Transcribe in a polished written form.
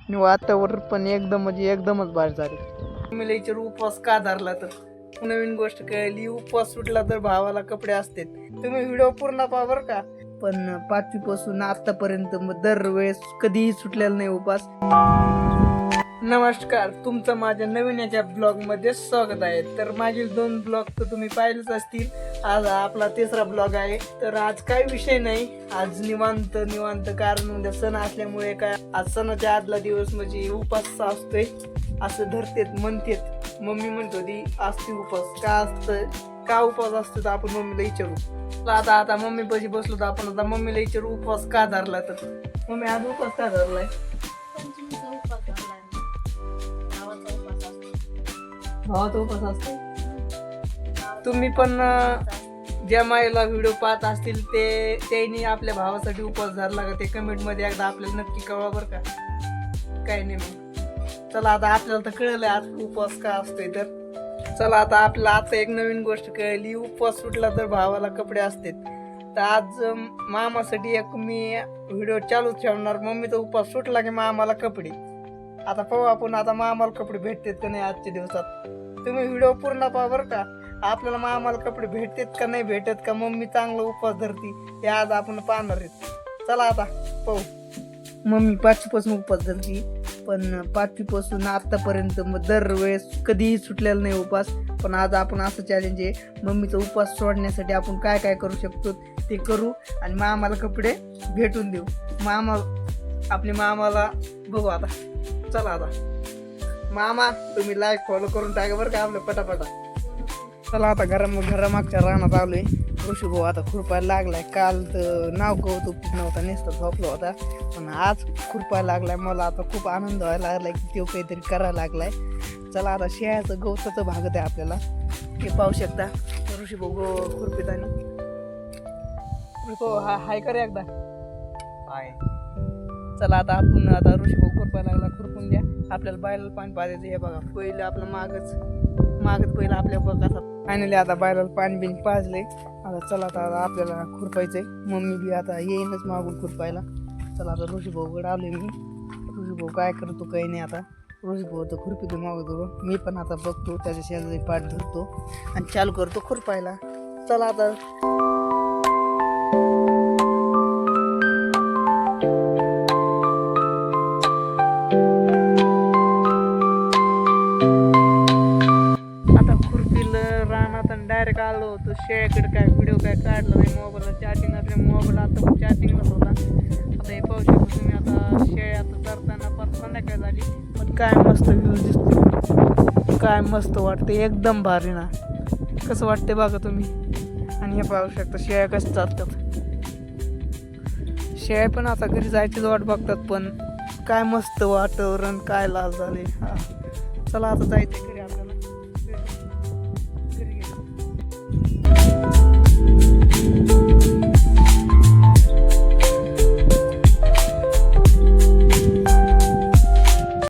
आणि वातावरण पण एकदम म्हणजे एकदमच भारी झाले. मी लईचर उपवास का धरला तर नवीन गोष्ट कळली, उपवास सुटला तर भावाला कपडे असतात. तुम्ही व्हिडिओ पूर्ण पहा बरं का. पण 5वी पासून आतापर्यंत दरवेळेस कधीही सुटलेला नाही उपवास. नमस्कार, तुमचं माझ्या नवीन याच्या ब्लॉग मध्ये स्वागत आहे. तर मागील 2 ब्लॉग तर तुम्ही पाहिलेच असतील. आज आपला 3रा ब्लॉग आहे. तर आज काही विषय नाही, आज निवांत कारण उद्या सण असल्यामुळे काय आज सणाच्या आदला दिवस म्हणजे उपास असतोय असं धरतेत म्हणतेत. मम्मी म्हणत होती असते उपास का असतं, का उपवास असतो तर आपण मम्मीला विचारू. आता मम्मी पाशी बसलो तर आपण आता मम्मीला विचारू उपवास का धरला. तर मम्मी आज उपवास का धरलाय? भावाचा उपवास असतो. तुम्ही पण ज्या माईला व्हिडिओ पाहत असतील ते त्यांनी आपल्या भावासाठी उपवास धरला का ते कमेंट मध्ये एकदा आपल्याला नक्की कळवा बरं का. काही नाही मग चला आता आपल्याला तर कळलंय आज उपवास का असतोय. तर चला आता आपल्याला आता एक नवीन गोष्ट कळली, उपवास सुटला तर भावाला कपडे असतात. तर आज मामासाठी एक मी व्हिडिओ चालू ठेवणार. मम्मीचा उपवास सुटला की मामाला कपडे. आता पाहू आपण आता मामाला कपडे भेटतात का नाही आजच्या दिवसात. तुम्ही व्हिडिओ पूर्ण पहा बरं का. आपल्याला मामाला कपडे भेटतात का नाही भेटत का, मम्मी चांगला उपवास धरती हे आज आपण पाहणार आहेत. चला आता पाहू. मम्मी 5वी पासून उपवास धरती, पण 5वी पासून आतापर्यंत दरवेळेस कधीही सुटलेला नाही उपवास. पण आज आपण असं चॅलेंज आहे, मम्मीचा उपवास सोडण्यासाठी आपण काय काय करू शकतो ते करू आणि मामाला कपडे भेटून देऊ. आपल्या मामाला बघू आता. चला आता मामा तुम्ही लाईक फॉलो करून टाका बरं का आपल्या पटापटा. चला आता घरामागच्या रानात आलोय. ऋषी भाऊ आता खुरपायला लागलाय. काल तर नाव कौतुक नव्हता, नुसता झोपला होता, पण आज खुरपायला लागलाय. मला आता खूप आनंद व्हायला लागलाय की तो काहीतरी करायला लागलाय. चला आता शेळ्याचं गवताचं भागत आहे आपल्याला, हे पाहू शकता. ऋषी भाऊ खुरपीत आणि हाय कर एकदा हाय. चला आता आपण आता ऋषी भाऊ खुरपायला लागला, खुरपून द्या. आपल्याला बैलाला पाणी पाजायचं. हे बघा पहिलं आपलं मागच पहिलं आपल्या बघा फायनली आता बैलाला पाणी बिन पाजलंय. आता चला आता आपल्याला खुरपायचंय. मम्मी बी आता येईनच मागून खुरपायला. चला आता ऋषी भाऊकडे आलोय मी. ऋषी भाऊ काय करतो काही नाही. आता ऋषी भाऊ तर खुरपीतो मागतो, मी पण आता बघतो त्याच्या शेजारी पाठ धरतो आणि चालू करतो खुरपायला. चला आता डायरेक्ट आलो होतो शेळ्याकडे. काय व्हिडिओ काय काढला नाही, मोबाईलला चार्जिंग असल्या मोबाईल आता पण चार्जिंगलाच होता. आता हे पाहू शकतो तुम्ही. आता शेळ्या आता चरताना परत संध्याकाळ झाली, पण काय मस्त व्ह्यू दिसतो, काय मस्त वाटते, एकदम भारी ना. कसं वाटते बघा तुम्ही. आणि हे पाहू शकता शेळ्या कसं चालतात. शेळ्या पण आता घरी जायचीच वाट बघतात, पण काय मस्त वातावरण, काय लाल झाले. चला आता जायचं घरी आपल्याला.